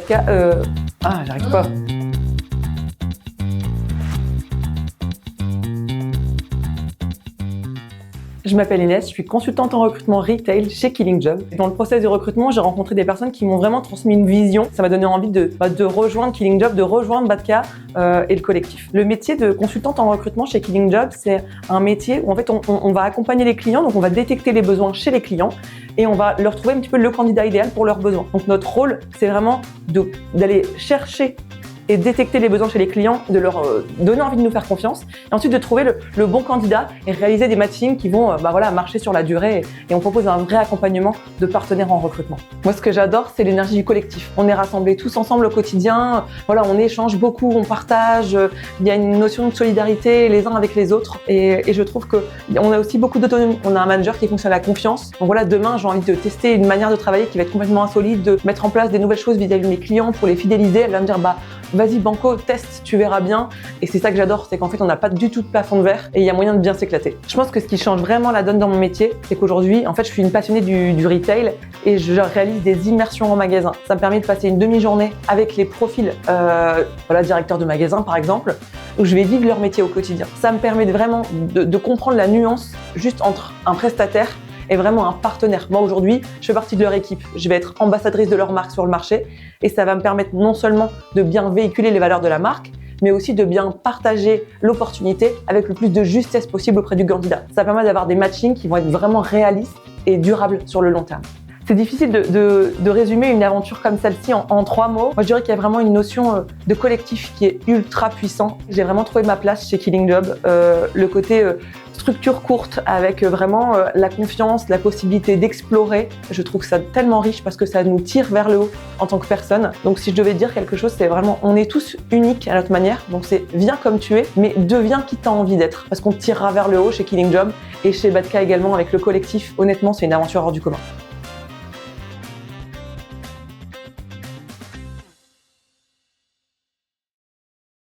Badka, j'arrive pas. Je m'appelle Inès, je suis consultante en recrutement retail chez Killing Job. Dans le process de recrutement, j'ai rencontré des personnes qui m'ont vraiment transmis une vision. Ça m'a donné envie de rejoindre Killing Job, de rejoindre Badka et le collectif. Le métier de consultante en recrutement chez Killing Job, c'est un métier où en fait on va accompagner les clients, donc on va détecter les besoins chez les clients et on va leur trouver un petit peu le candidat idéal pour leurs besoins. Donc notre rôle, c'est vraiment d'aller chercher et détecter les besoins chez les clients, de leur donner envie de nous faire confiance, et ensuite de trouver le bon candidat et réaliser des matchings qui vont marcher sur la durée. Et on propose un vrai accompagnement de partenaires en recrutement. Moi, ce que j'adore, c'est l'énergie du collectif. On est rassemblés tous ensemble au quotidien. Voilà, on échange beaucoup, on partage. Il y a une notion de solidarité les uns avec les autres. Et je trouve qu'on a aussi beaucoup d'autonomie. On a un manager qui fonctionne à la confiance. Donc voilà, demain, j'ai envie de tester une manière de travailler qui va être complètement insolite, de mettre en place des nouvelles choses vis-à-vis de mes clients pour les fidéliser. Elle va me dire, vas-y banco, teste, tu verras bien. Et c'est ça que j'adore, c'est qu'en fait on n'a pas du tout de plafond de verre et il y a moyen de bien s'éclater. Je pense que ce qui change vraiment la donne dans mon métier, c'est qu'aujourd'hui, en fait, je suis une passionnée du retail et je réalise des immersions en magasin. Ça me permet de passer une demi-journée avec les profils, directeurs de magasin par exemple, où je vais vivre leur métier au quotidien. Ça me permet vraiment de comprendre la nuance juste entre un prestataire et vraiment un partenaire. Moi aujourd'hui, je fais partie de leur équipe. Je vais être ambassadrice de leur marque sur le marché et ça va me permettre non seulement de bien véhiculer les valeurs de la marque, mais aussi de bien partager l'opportunité avec le plus de justesse possible auprès du candidat. Ça permet d'avoir des matchings qui vont être vraiment réalistes et durables sur le long terme. C'est difficile de résumer une aventure comme celle-ci en 3 mots. Moi, je dirais qu'il y a vraiment une notion de collectif qui est ultra puissant. J'ai vraiment trouvé ma place chez Killing Job. Le côté structure courte avec vraiment la confiance, la possibilité d'explorer. Je trouve ça tellement riche parce que ça nous tire vers le haut en tant que personne. Donc si je devais dire quelque chose, c'est vraiment on est tous uniques à notre manière. Donc c'est viens comme tu es, mais deviens qui t'as envie d'être parce qu'on te tirera vers le haut chez Killing Job et chez Badka également avec le collectif. Honnêtement, c'est une aventure hors du commun.